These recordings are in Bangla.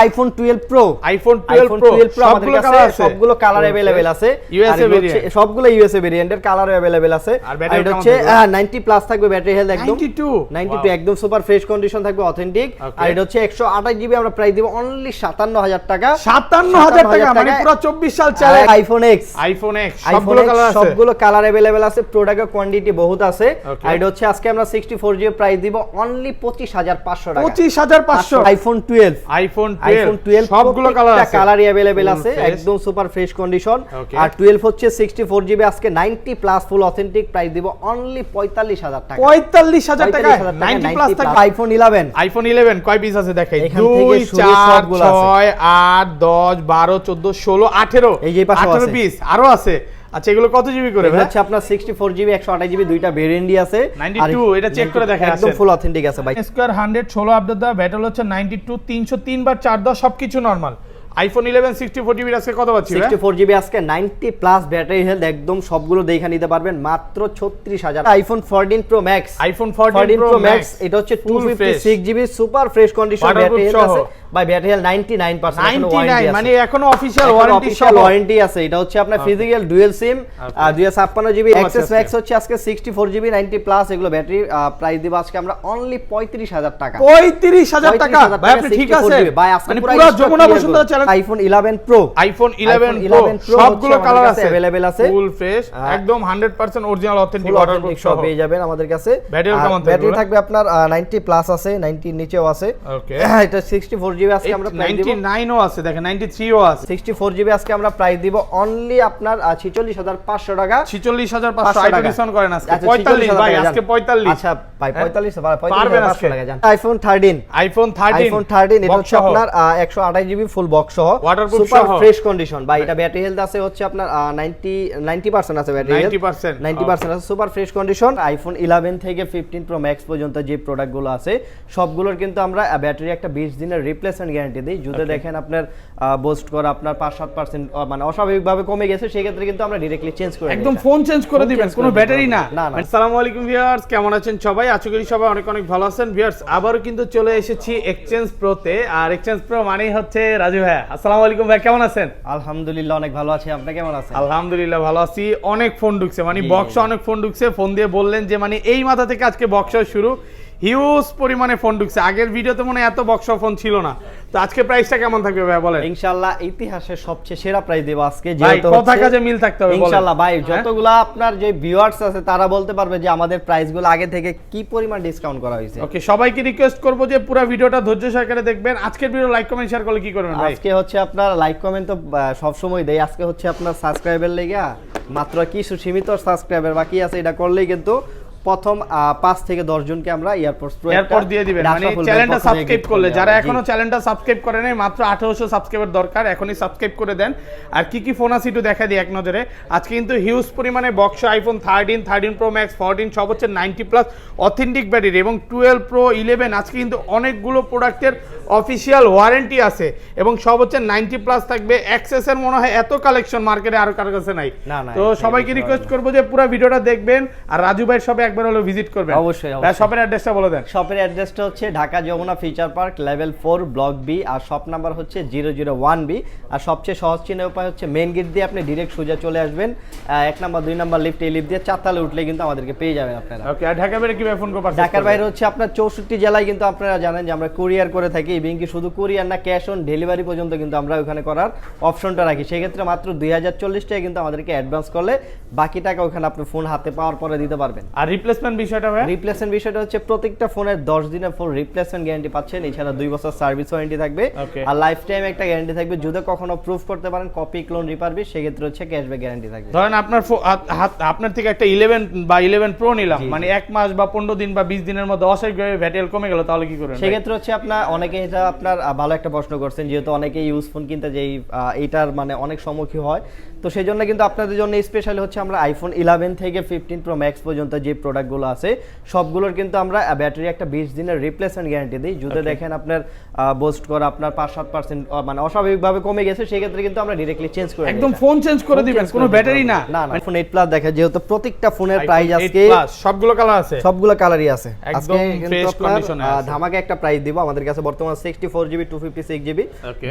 আইফোন 12 প্রো আইফোন 12 প্রো আমাদের কাছে সবগুলো কালার अवेलेबल আছে ইউএসএ ভেরিয়েন্ট সবগুলো ইউএসএ ভেরিয়েন্টের কালার अवेलेबल আছে আর এটা হচ্ছে 90 প্লাস থাকবে ব্যাটারি হেলথ একদম 92 একদম সুপার ফ্রেশ কন্ডিশন থাকবে অথেন্টিক আর এটা হচ্ছে 128 জিবি আমরা প্রাইস দিব অনলি 57000 টাকা 57000 টাকা মানে পুরো 24 সাল চলে আইফোন এক্স সবগুলো কালার अवेलेबल আছে প্রোডাক্টের কোয়ান্টিটি বহুত আছে আর এটা হচ্ছে আজকে আমরা 64 জিবি প্রাইস দিব অনলি 25500 টাকা 25500 আইফোন 12 সবগুলো কালারই अवेलेबल আছে একদম সুপার ফ্রেশ কন্ডিশন আর 12 হচ্ছে 64 জিবি আজকে 90 প্লাস ফুল অথেন্টিক প্রাইস দিব অনলি 45000 টাকা 45000 টাকা 90 প্লাস টাকা আইফোন 11 কয় পিস আছে দেখাই 2 4 6 8 10 12 14 16 18 এই যে পাশে 18 পিস আরো আছে আচ্ছা এগুলো কত জিবি করে ভাই আচ্ছা আপনার 64 জিবি 128 জিবি দুইটা ভেরিয়েন্টই আছে 92 এটা চেক করে দেখা আছে একদম ফুল অথেন্টিক আছে ভাই স্কয়ার 100 16 আপডেট দা ব্যাটারি হচ্ছে 92 303 বার 4 10 সবকিছু নরমাল আইফোন 11 64 জিবি আজকে কত পাচ্ছি 64 জিবি আজকে 90 প্লাস ব্যাটারি হেলথ একদম সবগুলো দেখা নিতে পারবেন মাত্র 36000 iPhone 14 pro max iPhone 14 pro max এটা হচ্ছে 256 GB super fresh condition battery health আছে বাই ব্যাটারি হেলথ 99% এখনো ওয়ারেন্টি আছে মানে এখনো অফিশিয়াল ওয়ারেন্টি আছে এটা হচ্ছে আপনার ফিজিক্যাল ডুয়াল সিম 256 জিবি এক্সএস ম্যাক্স হচ্ছে আজকে 64 জিবি 90 প্লাস এগুলো ব্যাটারি প্রাইস দিব আজকে আমরা অনলি 35000 টাকা 35000 টাকা ভাই আপনি ঠিক আছে ভাই আজকে পুরো Jamuna Bashundhara channel iPhone 11 pro সবগুলো কালার আছে अवेलेबल আছে ফুল ফ্রেশ একদম 100% অরিজিনাল অথেন্টিক অর্ডার সব পেয়ে যাবেন আমাদের কাছে ব্যাটারি থাকবে আপনার 90 প্লাস আছে 90 নিচেও আছে ওকে এটা 64 জিবি আজকে আমরা প্রাইস দিব 99 ও আছে দেখেন 93 ও আছে 64 জিবি আজকে আমরা প্রাইস দিব অনলি আপনার 46500 টাকা 46500 আইটো ডিসকাউন্ট করেন আজকে 45 ভাই আজকে 45 আচ্ছা ভাই 45 টাকা জান আইফোন 13 এটা হচ্ছে আপনার 128 জিবি ফুল বক্স সহ সুপার ফ্রেশ কন্ডিশন ভাই এটা ব্যাটারি হেলথ আছে হচ্ছে আপনার 90% আছে ব্যাটারি হেলথ 90% আছে সুপার ফ্রেশ কন্ডিশন আইফোন 11 থেকে 15 প্রো ম্যাক্স পর্যন্ত যে প্রোডাক্টগুলো আছে সবগুলোর কিন্তু আমরা ব্যাটারি একটা 20 দিনের রিপ্লেসমেন্ট গ্যারান্টি দেই যদি দেখেন আপনার বুস্ট করে আপনার 5-7% মানে অস্বাভাবিকভাবে কমে গেছে সেই ক্ষেত্রে কিন্তু আমরা ডাইরেক্টলি চেঞ্জ করে একদম ফোন চেঞ্জ করে দিবেন কোনো ব্যাটারি না আসসালামু আলাইকুম ভিউয়ার্স কেমন আছেন সবাই আশা করি সবাই অনেক অনেক ভালো আছেন ভিউয়ার্স আবারো কিন্তু চলে এসেছি এক্সচেঞ্জ প্রোতে আর এক্সচেঞ্জ প্রো মানেই হচ্ছে রাজু ভাই আসসালামু আলাইকুম ভাই কেমন আছেন আলহামদুলিল্লাহ অনেক ভালো আছি আপনি কেমন আছেন আলহামদুলিল্লাহ ভালো আছি অনেক ফোন ঢুকছে মানে বক্সে অনেক ফোন ঢুকছে ফোন দিয়ে বললেন যে মানে এই মাথা থেকে আজকে বক্স শুরু হিউজ পরিমাণে ফোন ঢুকছে আগের ভিডিওতে মনে এত বক্স ফোন ছিল না তো আজকে প্রাইসটা কেমন থাকবে ভাই বলেন ইনশাআল্লাহ ইতিহাসের সবচেয়ে সেরা প্রাইস দেব আজকে যেহেতু কথা কাজে মিল থাকতে হবে ইনশাআল্লাহ ভাই যতগুলা আপনার যে ভিউয়ার্স আছে তারা বলতে পারবে যে আমাদের প্রাইসগুলো আগে থেকে কি পরিমাণ ডিসকাউন্ট করা হয়েছে ওকে সবাইকে রিকোয়েস্ট করব যে পুরো ভিডিওটা ধৈর্য সহকারে দেখবেন আজকের ভিডিও লাইক কমেন্ট শেয়ার করলে কি করবেন ভাই আজকে হচ্ছে আপনার লাইক কমেন্ট তো সব সময় দেই আজকে হচ্ছে আপনার সাবস্ক্রাইবার লাগা মাত্র কিছু সীমিত সাবস্ক্রাইবার বাকি আছে এটা করলেই কিন্তু প্রথম 5 থেকে 10 জনকে আমরা এয়ারপোর্ট দিয়ে দিবেন মানে চ্যানেলটা সাবস্ক্রাইব করলে যারা এখনো চ্যানেলটা সাবস্ক্রাইব করে নাই মাত্র 1800 সাবস্ক্রাইবার দরকার এখনই সাবস্ক্রাইব করে দেন আর কি কি ফোন আছে একটু দেখা দিই এক নজরে আজকে কিন্তু হিউজ পরিমাণে বক্স আইফোন 13 প্রো ম্যাক্স 14 সব হচ্ছে 90 প্লাস অথেন্টিক ব্যাটারি এবং 12 প্রো 11 আজকে কিন্তু অনেকগুলো প্রোডাক্টের অফিশিয়াল ওয়ারেন্টি আছে এবং সব হচ্ছে 90 প্লাস থাকবে এক্সএস এর মনে হয় এত কালেকশন মার্কেটে আর কারো কাছে নাই তো সবাইকে রিকোয়েস্ট করব যে পুরো ভিডিওটা দেখবেন আর রাজু ভাই সবে একবার হলো ভিজিট করবেন অবশ্যই শপের অ্যাড্রেসটা বলে দেন শপের অ্যাড্রেসটা হচ্ছে Dhaka Jamuna future park level 4 block B আর শপ নাম্বার হচ্ছে 001 বি আর সবচেয়ে সহজ চিহ্নের উপায় হচ্ছে মেইন গেট দিয়ে আপনি ডাইরেক্ট সোজা চলে আসবেন এক নাম্বার দুই নাম্বার লিফট এই লিফট দিয়ে চারতলায় উঠলে কিন্তু আমাদেরকে পেয়ে যাবেন আপনারা ওকে আর ঢাকা বাইরে কিভাবে ফোন করবেন ঢাকার বাইরে হচ্ছে আপনার 64 জেলায় কিন্তু আপনারা জানেন যে আমরা কুরিয়ার করে থাকি এবং কি শুধু কুরিয়ার না ক্যাশ অন ডেলিভারি পর্যন্ত কিন্তু আমরা ওখানে করার অপশনটা রাখি সেই ক্ষেত্রে মাত্র 2040 টাকা কিন্তু আমাদেরকে অ্যাডভান্স করলে বাকি টাকা ওখানে আপনি ফোন হাতে পাওয়ার পরে দিতে পারবেন আর রিপ্লেসমেন্ট বিষয়টা ভাই রিপ্লেসমেন্ট বিষয়টা হচ্ছে প্রত্যেকটা ফোনের 10 দিনের ফুল রিপ্লেসমেন্ট গ্যারান্টি পাচ্ছেন এছাড়া 2 বছর সার্ভিস ওয়ারেন্টি থাকবে আর লাইফ টাইম একটা গ্যারান্টি থাকবে যদি কখনো প্রুফ করতে পারেন কপি ক্লোন রিপারবি সেই ক্ষেত্রে হচ্ছে ক্যাশব্যাক গ্যারান্টি থাকবে ধরেন আপনার থেকে একটা 11 বা 11 প্রো নিলাম মানে 1 মাস বা 15 দিন বা 20 দিনের মধ্যে অস্বাভাবিকভাবে ভ্যাটেল কমে গেল তাহলে কি করবেন সেই ক্ষেত্রে হচ্ছে আপনার অনেকে এটা আপনার ভালো একটা প্রশ্ন করছেন যেহেতু অনেকে ইউজ ফোন কিনতে যেই এটার মানে অনেক সম্মুখীন হয় তো সেই জন্য কিন্তু আপনাদের জন্য স্পেশালি হচ্ছে আমরা আইফোন 11 থেকে 15 প্রো ম্যাক্স পর্যন্ত যে প্রোডাক্টগুলো আছে সবগুলোর কিন্তু আমরা ব্যাটারি একটা 20 দিনের রিপ্লেসমেন্ট গ্যারান্টি দিই। যদি দেখেন আপনার বুস্ট করে আপনার 5-7% মানে অস্বাভাবিকভাবে কমে গেছে, সেই ক্ষেত্রে কিন্তু আমরা ডাইরেক্টলি চেঞ্জ করে একদম ফোন চেঞ্জ করে দিবেন, কোনো ব্যাটারি না। না না, iPhone 8 Plus দেখে যেহেতু প্রত্যেকটা ফোনের প্রাইস আজকে সবগুলো কালার আছে, সবগুলো কালারই আছে। একদম ফ্রেশ কন্ডিশনে আছে। ধামাকা একটা প্রাইস দিব, আমাদের কাছে বর্তমানে 64GB 256GB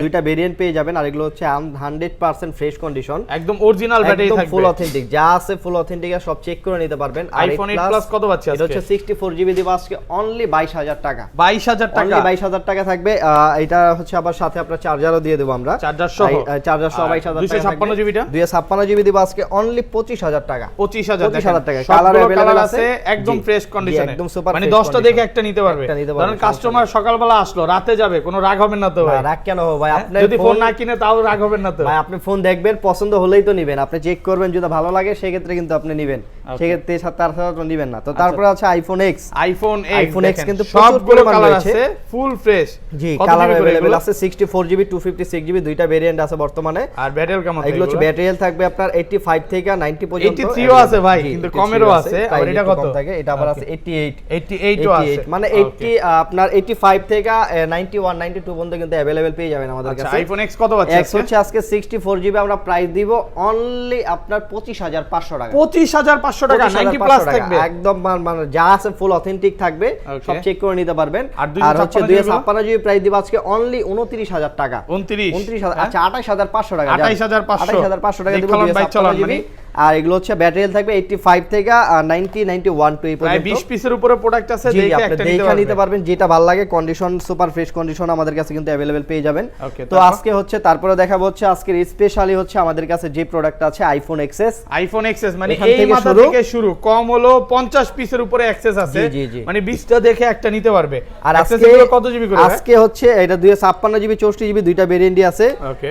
দুইটা ভেরিয়েন্ট পেয়ে যাবেন। আর এগুলো হচ্ছে 100% ফ্রেশ কন্ডিশন, একদম অরিজিনাল ব্যাটারি থাকবে, ফুল অথেন্টিক, যা আছে ফুল অথেন্টিক, সব চেক করে নিতে পারবেন। iPhone 8 Plus কত পাচ্ছি আজকে? এটা হচ্ছে 64GB দিব আজকে অনলি 22000 টাকা। 22000 টাকা, অনলি 22000 টাকা থাকবে। এটা হচ্ছে আবার সাথে আপনার চার্জারও দিয়ে দেব আমরা, চার্জার সহ 22000 টাকা। 256GB টা 256GB দিব আজকে অনলি 25000 টাকা। 25000 টাকা। কালার আছে, একদম ফ্রেশ কন্ডিশনে, একদম সুপার, মানে 10টা দেখে একটা নিতে পারবে। কারণ কাস্টমার সকালবেলা আসলো, রাতে যাবে, কোনো রাগ হবে না তো ভাই? রাগ কেন হবে ভাই? আপনি যদি ফোন না কিনে তাও রাগ হবে না তো ভাই? আপনি ফোন দেখবেন, পছন্দ হলেই তো নেবেন, আপনি চেক করবেন, যদি ভালো লাগে সেই ক্ষেত্রে কিন্তু আপনি নেবেন, সেই ক্ষেত্রে তার সাথে তো নেবেন না। তো তারপরে আছে আইফোন এক্স। আইফোন এক্স কিন্তু সবগুলো কালার আছে, ফুল ফ্রেশ। জি, কালার अवेलेबल আছে 64GB 256GB দুইটা ভেরিয়েন্ট আছে বর্তমানে। আর ব্যাটারি কেমন থাকবে? এগুলো হচ্ছে ব্যাটারি থাকবে আপনার 85 থেকে 90 পর্যন্ত। 83 ও আছে ভাই, কিন্তু কমেরও আছে। আর এটা কত থাকে? এটা আবার আছে 88 ও আছে, মানে 80 আপনার 85 থেকে 91 92 পর্যন্ত কিন্তু अवेलेबल পেয়ে যাবেন আমাদের কাছে। আইফোন এক্স কত পাচ্ছেন? এক্স হচ্ছে আজকে 64GB আমরা প্রাইস দিব অনলি আপনার 25500 টাকা। 25500 টাকা 90 প্লাস থাকবে, একদম মানে যা আছে ফুল অথেন্টিক থাকবে, সব চেক করে নিতে পারবেন। আর হচ্ছে 256GB প্রাইস দিব আজকে অনলি 29000 টাকা। 29000, আচ্ছা 28500 টাকা। 28500 টাকা দিব 256GB। আর এগুলো হচ্ছে ব্যাটারি থাকবে 85 থেকে 90 91 টু এই পর্যন্ত। 20 পিসের উপরে প্রোডাক্ট আছে, দেখে একটা নিতে পারবেন, যেটা ভালো লাগে। কন্ডিশন সুপার ফ্রেশ কন্ডিশন আমাদের কাছে কিন্তু अवेलेबल পেয়ে যাবেন। তো আজকে হচ্ছে তারপরে দেখাবো হচ্ছে আজকের স্পেশালি হচ্ছে আমাদের কাছে যে প্রোডাক্ট আছে আইফোন এক্সএস। আইফোন এক্সএস মানে এই মাথা থেকে শুরু, কম হলো 50 পিসের উপরে এক্সেস আছে, মানে 20টা দেখে একটা নিতে পারবে। আর আজকে কত জিবি করে? আজকে হচ্ছে এটা 256GB 64GB দুইটা ভেরিয়েন্টই আছে।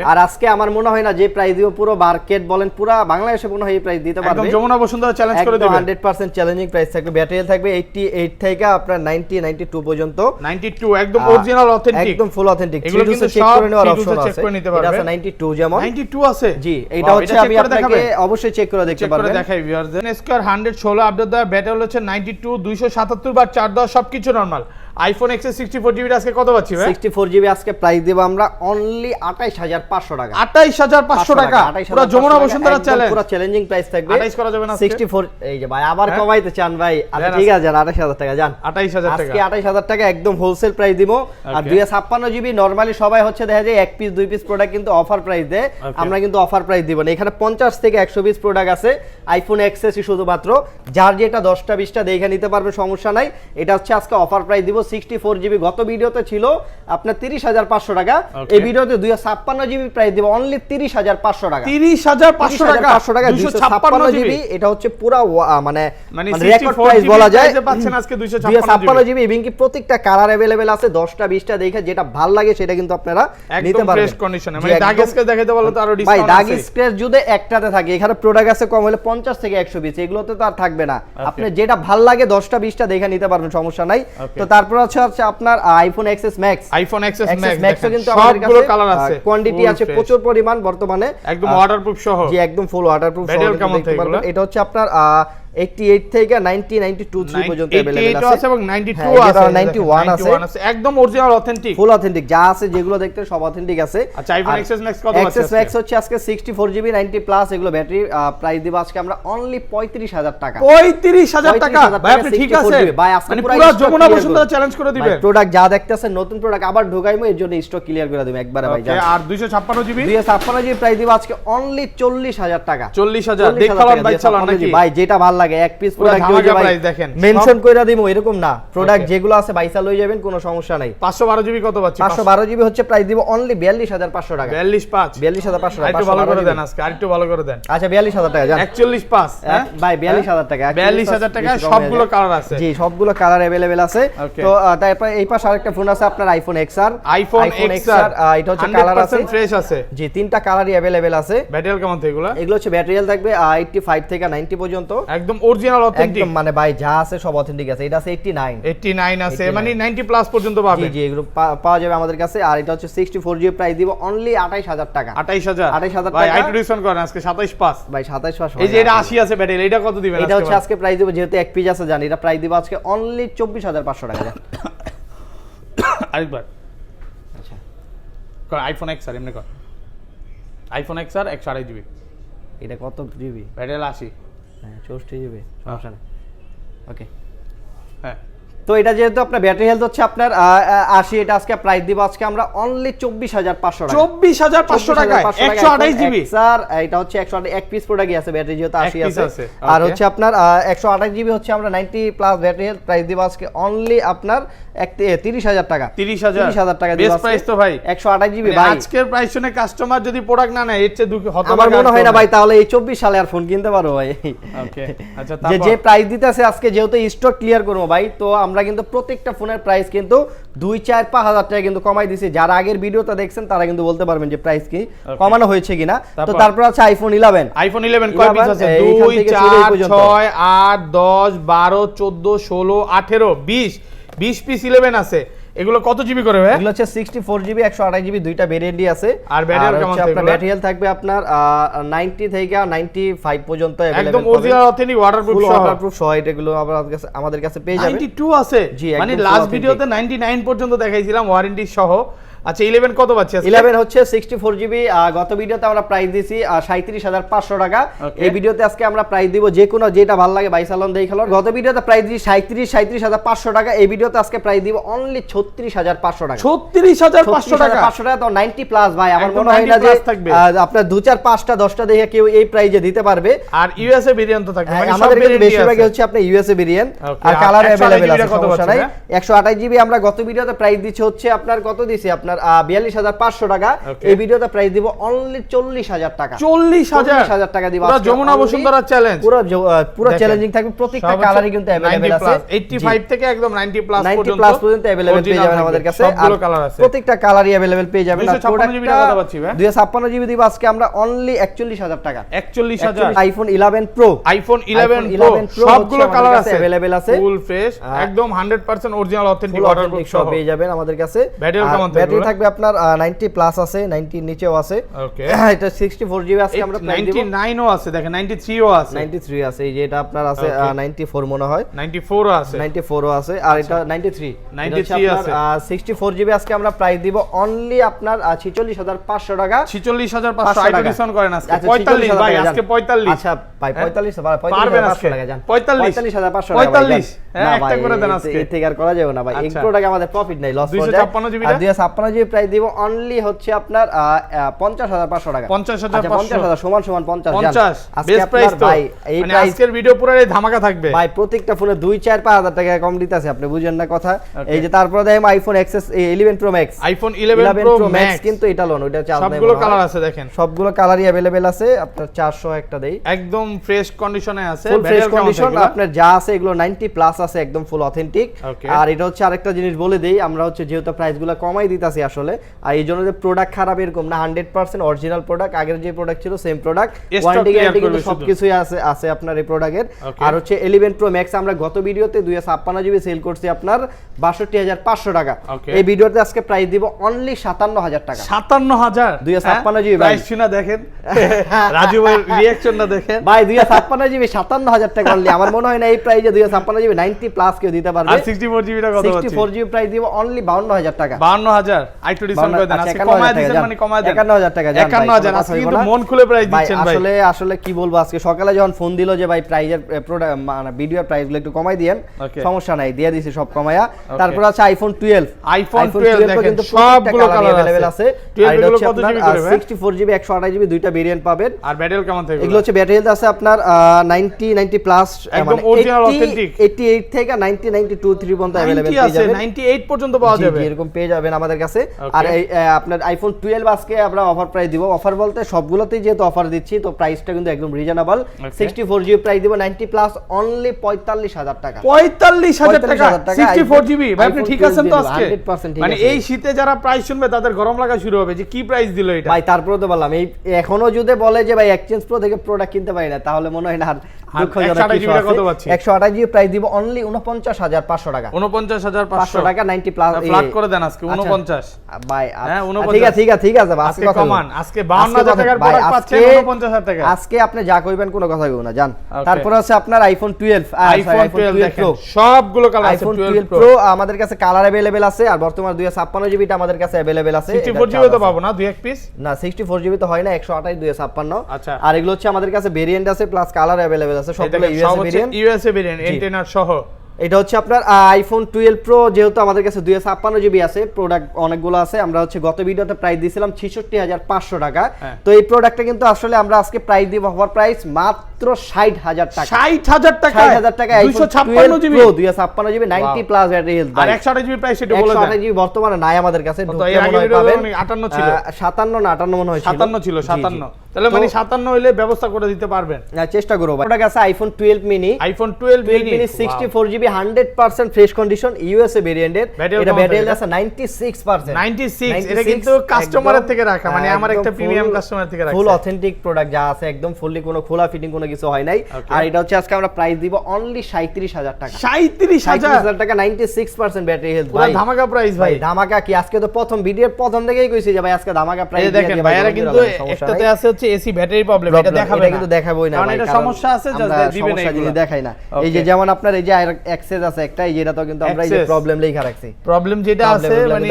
আর আজকে আমার মনে হয় না যে প্রাইস দিব পুরো মার্কেট বলেন পুরো বাংলাদেশে মনে হয় এই প্রাইস দিতে পারবে। একদম যমুনা বসুন্ধরা চ্যালেঞ্জ করে দিবেন, 100% চ্যালেঞ্জিং প্রাইস থাকবে। ব্যাটারি থাকবে 88 থেকে আপনার 90 92 পর্যন্ত। 92 একদম অরিজিনাল অথেন্টিক, একদম ফুল অথেন্টিক। এগুলো কিন্তু চেক করে নেওয়ার অপশন আছে, এটা আছে 92 যেমন 92 আছে। জি, এটা হচ্ছে আমি আপনাকে অবশ্যই চেক করে দেখতে পারবেন। দেখাই ভিউয়ারস, স্কয়ার 116 আপডেট দেওয়া, ব্যাটারি হচ্ছে 92, 277 বার চার্জ দেওয়া, সবকিছু নরমাল। আইফোন এক্সএস 64GB আজকে কত পাচ্ছি ভাই? 64GB আজকে প্রাইস দেব আমরা অনলি 28500 টাকা। 28500 টাকা, পুরো যমুনা বসুন্ধরা চ্যালেঞ্জ, পুরো চ্যালেঞ্জিং প্রাইস থাকবে। 28 করা যাবে না আজকে? 64 এই যে ভাই আবার কমাইতে চান ভাই? আচ্ছা ঠিক আছে, 28000 টাকা যান। 28000 টাকা আজকে 28000 টাকা একদম হোলসেল প্রাইস দিব। আর 256GB নরমালি সবাই হচ্ছে দেখা যায় এক পিস দুই পিস প্রোডাক্ট কিন্তু অফার প্রাইস দেয়, আমরা কিন্তু অফার প্রাইস দিব না। এখানে 50 থেকে 120 প্রোডাক্ট আছে আইফোন এক্সএস শুধুমাত্র, যার যেটা 10টা 20টা দেখে নিতে পারবে, সমস্যা নাই। এটা হচ্ছে আজকে অফার প্রাইস দিব 64GB। গত ভিডিওতে ছিল আপনার 30500 টাকা, এই ভিডিওতে 256GB প্রাইস দিব অনলি 30500 টাকা। 30500 টাকা 256GB, এটা হচ্ছে পুরো মানে রেকর্ড প্রাইস বলা যায়। পাচ্ছেন আজকে 256GB এবং কি প্রত্যেকটা কালার अवेलेबल আছে, 10টা 20টা দেখে যেটা ভালো লাগে সেটা কিন্তু আপনারা নিতে পারবেন ফ্রেশ কন্ডিশনে। মানে দাগ স্ক্র্যাচ দেখাইতে বললে তো আরো ডিসকাউন্ট আছে ভাই। দাগ স্ক্র্যাচ যদি একটাতে থাকে, এখানে প্রোডাক্ট আছে কম হলে 50 থেকে 120, এগুলোতে তো আর থাকবে না। আপনি যেটা ভালো লাগে 10টা 20টা দেখে নিতে পারবেন, সমস্যা নাই। তো তারপর হচ্ছে আপনার iPhone XS max. IPhone XS max কিন্তু আমাদের কাছে কালার আছে, কোয়ান্টিটি আছে প্রচুর পরিমাণ বর্তমানে, একদম ওয়াটারপ্রুফ সহ। জি, একদম ফুল ওয়াটারপ্রুফ সহ দেখতে পারবেন। এটা হচ্ছে আপনার 88 থেকে 90 92 পর্যন্ত अवेलेबल আছে এবং 92 আছে, 91 আছে, একদম অরিজিনাল অথেন্টিক, ফুল অথেন্টিক, যা আছে যেগুলো দেখতে সব অথেন্টিক আছে। আচ্ছা, আইফোন এক্সএস ম্যাক্স কত আছে? এক্সএস ম্যাক্স হচ্ছে আজকে 64GB 90 প্লাস, এগুলো ব্যাটারি প্রাইস দিব আজকে আমরা অনলি 35000 টাকা। 35000 টাকা ভাই, আপনি ঠিক আছে ভাই? আজকে মানে পুরো যমুনা বসুন্ধরা চ্যালেঞ্জ করে দিবেন। প্রোডাক্ট যা দেখতেছেন নতুন প্রোডাক্ট আবার ঢোকাইমু, এর জন্য স্টক ক্লিয়ার করে দিবেন একবারে ভাই। আর 256GB 256GB প্রাইস দিব আজকে অনলি 40000 টাকা। 40000 দেখলাম ভাই, চালান নাকি ভাই? যেটা ভালো লাগে এক পিস প্রোডাক্ট দেখেন মেনশন কইরা দিমু এরকম না, প্রোডাক্ট যেগুলো আছে বাইসা লই যাবেন, কোনো সমস্যা নাই। 512GB কত পাচ্ছি? 512GB হচ্ছে প্রাইস দিব অনলি 42500 টাকা। 42500 টাকা, একটু ভালো করে দেন আজকে, আরেকটু ভালো করে দেন। আচ্ছা 42000 টাকা জান। 415 ভাই 42000 টাকা। 42000 টাকা, সবগুলো কালার আছে। জি, সবগুলো কালার अवेलेबल আছে। তো তারপর এই পাশে আরেকটা ফোন আছে আপনার আইফোন XR। আইফোন XR এটা হচ্ছে কালার আছে, 100% ফ্রেশ আছে। জি, তিনটা কালারই अवेलेबल আছে। ব্যাটারি কেমন থাকবে? এগুলো হচ্ছে ব্যাটারি থাকবে 85 থেকে 90 পর্যন্ত, একদম একদম অরিজিনাল অথেন্টিক, একদম মানে ভাই যা আছে সব অথেন্টিক আছে। এটা আছে 89 আছে, মানে 90 প্লাস পর্যন্ত পাবে। জি জি, এগুলো পাওয়া যাবে আমাদের কাছে। আর এটা হচ্ছে 64GB, প্রাইস দিব অনলি 28000 টাকা। 28000 ভাই, আইটু ডিসকাউন্ট করেন আজকে 27.5 ভাই, 27.5। এই যে এটা 80 আছে ব্যাটারি, এটা কত দিবেন? এটা হচ্ছে আজকে প্রাইস দিব, যেহেতু এক পিস আছে জানি, এটা প্রাইস দিব আজকে অনলি 24500 টাকা। আরেকবার আচ্ছা কর আইফোন এক্স আর এমনি কর, আইফোন এক্স আর 128GB। এটা কত জিবি? ব্যাটারি 80। হ্যাঁ 64GB, সমস্যা নেই। ওকে, হ্যাঁ। তো এটা যেহেতু আপনার ব্যাটারি হেলথ হচ্ছে আপনার 80, এটা আজকে প্রাইস দিব আজকে আমরা অনলি 24500 টাকা। 24500 টাকায় 128GB স্যার, এটা হচ্ছে 128 এক পিস প্রোডাক্ট আছে, ব্যাটারি যেহেতু 80 আছে। আর হচ্ছে আপনার 128GB হচ্ছে আমরা 90 প্লাস ব্যাটারি হেলথ, প্রাইস দিব আজকে অনলি আপনার 30000 টাকা। 30000 টাকা দিব। বেস্ট প্রাইস তো ভাই 128GB ভাই। আজকের প্রাইস শুনে কাস্টমার যদি প্রোডাক্ট না নেয় এর চেয়ে দুঃখ হতো। আমার মনে হয় না ভাই তাহলে এই 24 সালে আর ফোন কিনতে পারো ভাই। ওকে আচ্ছা, যে প্রাইস দিতেছে আজকে, যেহেতু স্টক ক্লিয়ার করবো ভাই, তো আমরা কিন্তু প্রত্যেকটা ফোনের প্রাইস কিন্তু 2-4-5 টাকা কিন্তু কমাই দিছি। যারা আগের ভিডিওটা দেখছেন তারা কিন্তু বলতে পারবেন যে প্রাইস কি কমানো হয়েছে কিনা। তো তারপর আছে আইফোন 11। আইফোন 11 কয় পিস আছে? 2 4 6 8 10 12 14 16 18 20 পিস 11 আছে। এগুলো কত জিবি করে ভাই? এগুলো হচ্ছে 64GB 128GB, দুইটা ভেরিয়েন্টই আছে। আর ব্যাটারি কেমন থাকবে? আপনার ব্যাটারি হেলথ থাকবে আপনার 90 থেকে 95 পর্যন্ত अवेलेबल, একদম অরিজিনাল অথেন্টিক ওয়াটারপ্রুফ সহ এগুলো আমাদের কাছে পেয়ে যাবেন। 92 আছে, মানে লাস্ট ভিডিওতে 99 পর্যন্ত দেখাইছিলাম ওয়ারেন্টি সহ। আচ্ছা 11 কত পাচ্ছি আজকে? 11 হচ্ছে 64GB, গত ভিডিওতে আমরা প্রাইস দিছি 37500 টাকা। এই ভিডিওতে আজকে আমরা প্রাইস দিব যে কোনো যেটা ভালো লাগে ভাই সালন দেই খেলোয়াড়। গত ভিডিওতে প্রাইস দিছি 37500 টাকা, এই ভিডিওতে আজকে প্রাইস দিব অনলি 36500 টাকা। 36500 টাকা তো 90 প্লাস ভাই। আমার মনে হয় না যে আপনার 2 4 5টা 10টা দেখে কেউ এই প্রাইসে দিতে পারবে। আর ইউএসএ ভেরিয়েন্ট তো থাকবে, মানে আমাদের কাছে বেশিরভাগ হচ্ছে আপনি ইউএসএ ভেরিয়েন্ট, আর কালার अवेलेबल আছে, সমস্যা নাই। 128GB আমরা গত ভিডিওতে প্রাইস দিছি হচ্ছে আপনার কত দিছি আপনার 42500 টাকা। এই ভিডিওতে প্রাইস দিব অনলি 40000 টাকা। 40000 টাকা দিব পুরো যমুনা বসুন্ধরা চ্যালেঞ্জ, পুরো চ্যালেঞ্জিং থাকবে। প্রত্যেকটা কালারই কিন্তু अवेलेबल আছে, 85 থেকে একদম 90 প্লাস পর্যন্ত अवेलेबल পেয়ে যাবেন আমাদের কাছে। সবগুলো কালার আছে, প্রত্যেকটা কালারই अवेलेबल পেয়ে যাবেন। আর 256GB টাকা পাচ্ছি ভাই। 256GB দিব আজকে আমরা অনলি 41000 টাকা। 41000 আইফোন 11 প্রো, আইফোন 11 প্রো সবগুলো কালার আছে, अवेलेबल আছে, ফুল ফ্রেশ একদম 100% অরিজিনাল অথেন্টিক ওয়াটারপ্রুফ সহ পেয়ে যাবেন আমাদের কাছে। ব্যাটারি কেমন থাকবে? ব্যাটারি থাকবে আপনার 90 প্লাস আছে, 90 নিচেও আছে। ওকে, এটা 64GB আজকে আমরা প্রাইস দিব। 99 ও আছে, দেখেন 93 ও আছে, 93 আছে, এই যে এটা আপনার আছে 94 মনে হয়, 94 ও আছে, 94 ও আছে, আর এটা 93 আছে। 64GB আজকে আমরা প্রাইস দিব অনলি আপনার 46500 টাকা। 46500 আইটো ডিসকাউন্ট করেন আজকে 45 ভাই, আজকে 45। আচ্ছা ভাই 45 পারবেন 45500 টাকা জান। 45500 45 হ্যাঁ, একটা করে দেন আজকে। এই থেকে আর করা যাবে না ভাই, একটু টাকা আমাদের প্রফিট নাই, লস হয়ে যায়। 256GB আর 256GB প্রাইস দিব অনলি হচ্ছে আপনার 50500 টাকা। 50000 সমান 50 আজকে প্রাইস তো ভাই, এই আজকের ভিডিও পুরোই ধামাকা থাকবে ভাই। প্রত্যেকটা ফোনে 2-4-5000 টাকা কম দিতেছে, আপনি বুঝেন না কথা। এই যে তারপরে দেখেন iPhone XS 11 pro max, iPhone 11 pro max কিন্তু এটা লোন, ওটা চার্জ নাই, সবগুলো কালার আছে, দেখেন সবগুলো কালারই अवेलेबल আছে। আপনার 400 একটা দেই, একদম ফ্রেশ কন্ডিশনে আছে, ফুল ফ্রেশ কন্ডিশন। আপনার যা আছে এগুলো 90 প্লাস আছে, একদম ফুল অথেন্টিক। আর এটা হচ্ছে আরেকটা জিনিস বলে দেই, আমরা হচ্ছে যেহেতু প্রাইসগুলো কমাই দিতাছি আসলে, আর এই জন্য যে প্রোডাক্ট খারাপ এরকম না, 100% অরিজিনাল প্রোডাক্ট, আগের যে প্রোডাক্ট ছিল সেম প্রোডাক্ট, ওয়ারেন্টি গ্যারান্টি কিন্তু সবকিছুই আছে আপনার এই প্রোডাক্টের। আর হচ্ছে 11 প্রো ম্যাক্স আমরা গত ভিডিওতে 256GB সেল করছি আপনার 62500 টাকা। এই ভিডিওতে আজকে প্রাইস দিব অনলি 57000 টাকা। 57000 256GB প্রাইস শুনা দেখেন, রাজু ভাই রিঅ্যাকশনটা দেখেন ভাই। 256GB 57000 টাকা অনলি। আমার মনে হয় না এই প্রাইসে 256GB 90 প্লাস কেউ দিতে পারবে। আর 64GB টা কত আছে? 64GB প্রাইস দিব অনলি 52000 টাকা। 52000 আইটো ডিসকাউন্ট করে দেন আজকে, কমায় দিবেন, মানে কমায় দেন 51000 টাকা জান। 51000 আজকে কিন্তু মন খুলে প্রাইস দিচ্ছেন ভাই। আসলে কি বলবো, আজকে সকালে যখন ফোন দিল যে ভাই প্রাইজের প্রোডাক্ট মানে ভিডিওর প্রাইসগুলো একটু কমাই দিয়েন, সমস্যা নাই, দিয়ে দিছি সব কমায়া। তারপর আছে আইফোন 12, আইফোন 12 দেখেন সবগুলো কালার अवेलेबल আছে। আর এটা হচ্ছে আপনার 64GB 128GB দুইটা ভেরিয়েন্ট পাবেন। আর ব্যাটারি কেমন থাকবে? এগুলো হচ্ছে ব্যাটারি হেলথ আছে আপনার 90 প্লাস, একদম অরিজিনাল অথেন্টিক, 80 98 থেকে 90 92 3 পর্যন্ত अवेलेबल পেয়ে যাবেন। 98 পর্যন্ত পাওয়া যাবে, এরকম পেয়ে যাবেন আমাদের কাছে। আর এই আপনার আইফোন 12 আজকে আমরা অফার প্রাইস দিব। অফার বলতে সবগুলোতেই যেহেতু অফার দিচ্ছি, তো প্রাইসটা কিন্তু একদম রিজনেবল। 64 জিবি প্রাইস দিব 90 প্লাস অনলি 45000 টাকা। 45000 টাকা 64 জিবি। ভাই আপনি ঠিক আছেন তো আজকে? 100% ঠিক মানে আছে। এই শীতে যারা প্রাইস শুনবে তাদের গরম লাগা শুরু হবে যে কি প্রাইস দিল এটা। ভাই তারপরে তো বললাম এই এখনো যদি বলে যে ভাই এক্সচেঞ্জ প্রো থেকে প্রোডাক্ট কিনতে পারি না, তাহলে মনে হয় না আর দুঃখজনক কিছু আছে। 128 জিবি প্রাইস দিব অনলি 49500 টাকা। 49500 টাকা 90 প্লাস ফ্ল্যাট করে দেন আজকে 49 ভাই। হ্যাঁ 49 ঠিক আছে আজকে কমান। আজকে 52000 টাকার প্রোডাক্ট পাচ্ছেন 49000 টাকা। আজকে আপনি যা কইবেন কোনো কথা কইব না জান। তারপর আছে আপনার আইফোন 12 দেখেন সবগুলো কালার আছে। আইফোন 12 প্রো আমাদের কাছে কালার अवेलेबल আছে, আর বর্তমানে 256 জিবিটা আমাদের কাছে अवेलेबल আছে। 64 জিবি তো পাবো না, দুই এক পিস না 64 জিবি তো হয় না, 128 256। আচ্ছা, আর এগুলো হচ্ছে আমাদের কাছে ভেরিয়েন্ট আছে প্লাস কালার अवेलेबल আছে, সবগুলো ইউএসএ ভেরিয়েন্ট এন্টেনার সহ। এটা হচ্ছে আপনার আইফোন 12 প্রো, যেহেতু আমাদের কাছে 256 জিবি আছে, প্রোডাক্ট অনেকগুলো আছে। আমরা হচ্ছে গত ভিডিওতে প্রাইস দিয়েছিলাম 66500 টাকা। তো এই প্রোডাক্টটা কিন্তু আসলে আমরা আজকে প্রাইস দিব অফার প্রাইস মাত্র 60000 টাকা। 60000 টাকা 60000 টাকা 256 GB pro 256 GB 90 plus battery health. আর 128 জিবি প্রাইস এটা বলে দেন। 128 জিবি বর্তমানে নাই আমাদের কাছে, তো এর আগে ভিডিও 58 ছিল, 57 না 58 মনে হয় 57 ছিল 57। তাহলে মানে 57 হইলে ব্যবস্থা করে দিতে পারবেন। চেষ্টা করব। প্রোডাক্ট আছে iPhone 12 mini. IPhone 12 mini 64 GB 100% fresh condition USA ভেরিয়েন্টের। এটা ব্যাটারি আছে 96%। 96 এটা কিন্তু কাস্টমারের থেকে রাখা, মানে আমার একটা প্রিমিয়াম কাস্টমার থেকে রাখা। ফুল অথেন্টিক প্রোডাক্ট যা আছে একদম ফুললি, কোনো খোলা ফিটিং কোনো কিছু হয় নাই। আর এটা হচ্ছে আজকে আমরা প্রাইস দিব অনলি 37000 টাকা। 37000 টাকা 96% ব্যাটারি হেলথ। ভাই ধামাকা প্রাইস ভাই। ধামাকা কি আজকে তো প্রথম ভিডিওর প্রথম থেকেই কইছি যে ভাই আজকে ধামাকা প্রাইস দিয়ে দেখেন ভাইরা কিন্তু একটাতে আছে হচ্ছে এসি ব্যাটারি প্রবলেম, এটা দেখাবে না, কিন্তু দেখাবোই না কারণ এটা সমস্যা আছে, জাস্ট দিবেন না, এগুলো দেখাই না। এই যে যেমন আপনার এই যে অ্যাক্সেস আছে একটা, এই যেটা তো কিন্তু আমরা এই যে প্রবলেম লেখা রাখছি, প্রবলেম যেটা আছে মানে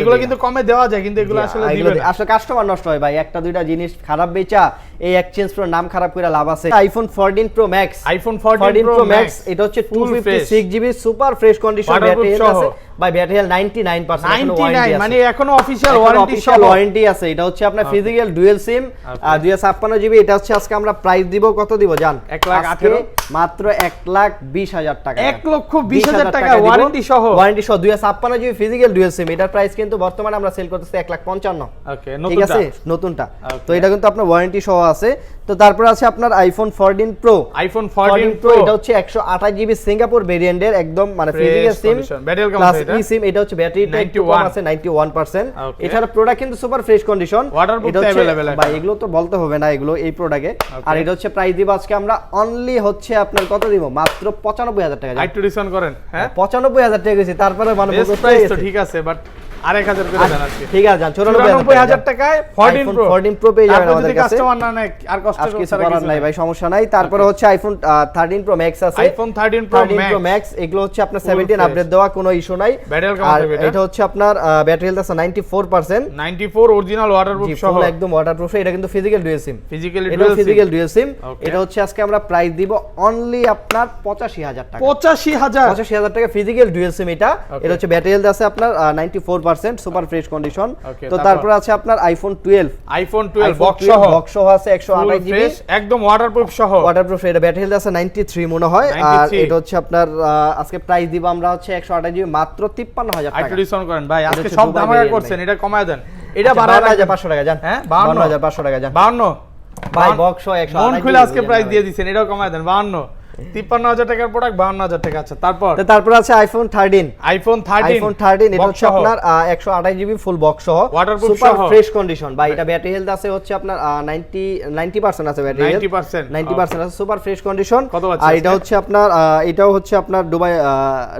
এগুলো কিন্তু কমে দেওয়া যায়, কিন্তু এগুলো আসলে দিবেন না। আসলে কাস্টমার নষ্ট হয় ভাই, একটা দুইটা জিনিস খারাপ বেচা এই এক্সচেঞ্জ প্রো নাম খারাপ করে লাভ আছে। IPhone 14 pro max, iPhone 14 pro max এটা হচ্ছে 256 GB super fresh condition battery আছে ভাই। ব্যাটারি হেলথ 99%, 99 মানে এখনো অফিশিয়াল ওয়ারেন্টি আছে। এটা হচ্ছে আপনার ফিজিক্যাল ডুয়াল সিম 256 জিবি। এটা হচ্ছে আজকে আমরা প্রাইস দিব কত দিব জান? 1,18,000 মাত্র 1,20,000 টাকা। 1,20,000 টাকা ওয়ারেন্টি সহ 256 জিবি ফিজিক্যাল ডুয়াল সিম। এটার প্রাইস কিন্তু বর্তমানে আমরা সেল করতেছি 1,55,000। ওকে, ঠিক আছে, নতুনটা। তো এটা কিন্তু আপনার ওয়ারেন্টি সহ আছে। তো তারপর আছে আপনার আইফোন 14 প্রো। আইফোন 14 প্রো এটা হচ্ছে 128 জিবি সিঙ্গাপুর ভেরিয়েন্টের, একদম মানে ফিজিক্যাল সিম প্লাস ই সিম। এটা হচ্ছে ব্যাটারিটা একটু কম আছে 91%। এছাড়া প্রোডাক্ট কিন্তু সুপার ফ্রেশ কন্ডিশন। এটা হচ্ছে ভাই এগুলো তো বলতে হবে না, এগুলো এই প্রোডাক্টে। আর এটা হচ্ছে প্রাইস দিব আজকে আমরা অনলি হচ্ছে আপনার কত দিব? মাত্র 95000 টাকা। একটু ডিসকাউন্ট করেন। হ্যাঁ 95000 টাকা গেছে, তারপরে মানে প্রাইস তো ঠিক আছে, বাট আর 1000 করে দেন আজকে। ঠিক আছে, 94000 টাকায় 14 প্রো পেয়ে যাবেন আমাদের কাছে। কাস্টমার না নেয় আর কষ্ট করার নাই ভাই, সমস্যা নাই। তারপরে হচ্ছে আইফোন 13 প্রো ম্যাক্স আছে। আইফোন 13 প্রো ম্যাক্স এগুলো হচ্ছে আপনার 17 আপডেট দেওয়া, কোনো ইস্যু নাই। আর এটা হচ্ছে আপনার ব্যাটারি হেলথ আছে 94%, 94 অরিজিনাল ওয়াটারপ্রুফ সহ, একদম ওয়াটারপ্রুফ। এটা কিন্তু physical dual SIM, physical dual SIM. এটা হচ্ছে আজকে আমরা প্রাইস দিব অনলি আপনার 85000 টাকা। 85000 টাকা ফিজিক্যাল ডুয়াল সিম। এটা হচ্ছে ব্যাটারি হেলথ আছে আপনার 94% সুপার ফ্রেশ কন্ডিশন। তো তারপর আছে আপনার আইফোন 12 বক্স সহ আছে 128 জিবি একদম ওয়াটারপ্রুফ সহ, ওয়াটারপ্রুফ। এটা ব্যাটারি হেলথ আছে 93 মনে হয়। আর এটা হচ্ছে আপনার আজকে প্রাইস দিব আমরা হচ্ছে 128 জিবি মাত্র 53000 টাকা। একটু ডিসকাউন্ট করেন ভাই, আজকে সব ধামাকা করছেন, এটা কমায় দেন। এটা 52500 টাকা জান। হ্যাঁ 52500 টাকা জান। 52 ভাই বক্স সহ 128 মন খুলে আজকে প্রাইস দিয়ে দিবেন, এটাও কমায় দেন। 53000 টাকার প্রোডাক্ট 52000 টাকা। আচ্ছা তারপর আছে আইফোন 13 এটা হচ্ছে আপনার 128 জিবি ফুল বক্স সহ সুপার ফ্রেশ কন্ডিশন ভাই। এটা ব্যাটারি হেলথ আছে হচ্ছে আপনার 90% আছে, ব্যাটারি হেলথ 90% আছে, সুপার ফ্রেশ কন্ডিশন। আর এটা হচ্ছে আপনার এটাও হচ্ছে আপনার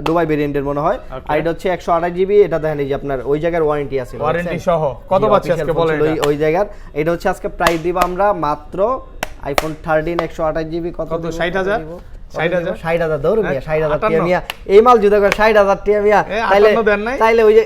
দুবাই ভেরিয়েন্টের মনে হয়। আর এটা হচ্ছে 128 জিবি। এটা দেখেন এই যে আপনার ওই জায়গার ওয়ারেন্টি আছে, ওয়ারেন্টি সহ কত পাচ্ছি আজকে বলেন? ওই জায়গার এটা হচ্ছে আজকে প্রাইস দিব আমরা মাত্র আইফোন 13 128 জিবি কত? 60000 60000 দৌড় মিয়া, 60000 টাকা মিয়া। এই মাল জুদা করে 60000 টাকা মিয়া। তাইলে ওই যে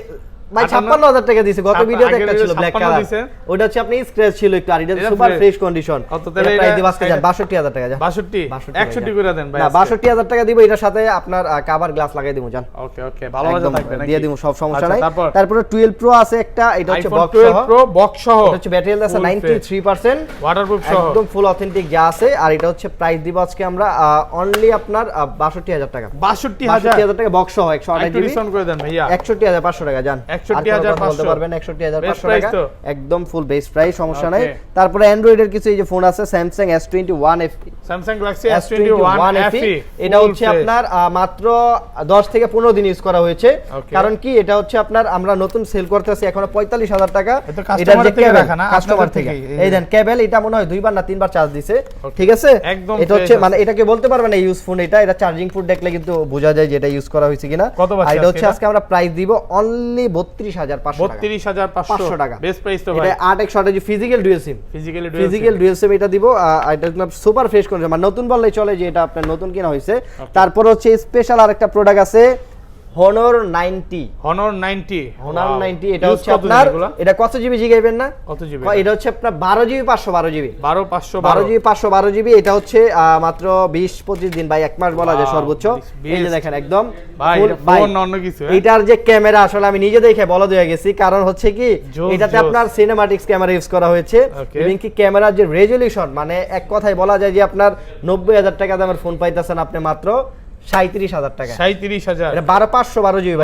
ভাই 56000 টাকা দিয়েছে গত ভিডিওতে একটা ছিল ব্ল্যাক কালার ওটা হচ্ছে আপনি স্ক্র্যাচ ছিল একটু আর এটা সুপার ফ্রেশ কন্ডিশন কত তাহলে প্রাইস দিব আজকে জান 62000 টাকা জান 62 61 করে দেন ভাই না 62000 টাকা দিব এটার সাথে আপনার কভার গ্লাস লাগাই দিব জান ওকে ওকে ভালো মজা থাকবে নাকি দিয়ে দিব সব সমস্যা নাই তারপরে 12 প্রো আছে একটা এটা হচ্ছে বক্স সহ 12 প্রো বক্স সহ এটা হচ্ছে ব্যাটারি হেলথ আছে 93% ওয়াটারপ্রুফ সহ একদম ফুল অথেন্টিক যা আছে আর এটা হচ্ছে প্রাইস দিব আজকে আমরা অনলি আপনার 62000 টাকা 62000 টাকা বক্স সহ 128 জিবি ডিসকাউন্ট করে দেন ভাইয়া 61500 টাকা জান 61500 বলতে পারবেন 61500 টাকা একদম ফুল বেস প্রাইস সমস্যা নাই তারপরে অ্যান্ড্রয়েডের কিছু এই যে ফোন আছে Samsung S21 FE Samsung Galaxy S21 FE এটা হচ্ছে আপনার মাত্র 10 থেকে 15 দিন ইউজ করা হয়েছে কারণ কি এটা হচ্ছে আপনার আমরা নতুন সেল করতেছি এখন 45000 টাকা এটা যে কেবল কাস্টমার থেকে এই দেন কেবল এটা মনে হয় দুইবার না তিনবার চার্জ দিছে ঠিক আছে এটা হচ্ছে মানে এটাকে বলতে পারবেন না ইউজ ফোন এটা চার্জিং পোর্ট দেখলে কিন্তু বোঝা যায় যে এটা ইউজ করা হয়েছে কিনা আর এটা হচ্ছে আজকে আমরা প্রাইস দিব অনলি 32500 টাকা বেস্ট প্রাইস তো ভাই এটা 8 physical dual SIM physical dual SIM এটা দিব এটা সুপার ফ্রেশ করে মানে নতুন বললেই চলে যে এটা আপনার নতুন কিনা হয়েছে তারপর হচ্ছে স্পেশাল আরেকটা প্রোডাক্ট আছে Honor 90 এটা হচ্ছে আপনার এটা কত জিবি জিগাইবেন না কত জিবি এটা হচ্ছে আপনার 12 জিবি 512 জিবি 12 জিবি 512 জিবি এটা হচ্ছে মাত্র 20-25 দিন ভাই এক মাস বলা যায় সর্বোচ্চ এই যে দেখেন একদম ফোন অন্য কিছু এটার যে ক্যামেরা আসলে আমি নিজে দেখে বলা দিয়ে গেছি কারণ হচ্ছে কি এটাতে আপনার সিনেম্যাটিক্স ক্যামেরা ইউজ করা হয়েছে এবং কি ক্যামেরার যে রেজোলিউশন মানে এক কথায় বলা যায় যে আপনার 90000 টাকা দামের ফোন পাইতেছেন আপনি মাত্র 37000 টাকা 37000 এটা 12512 জিবি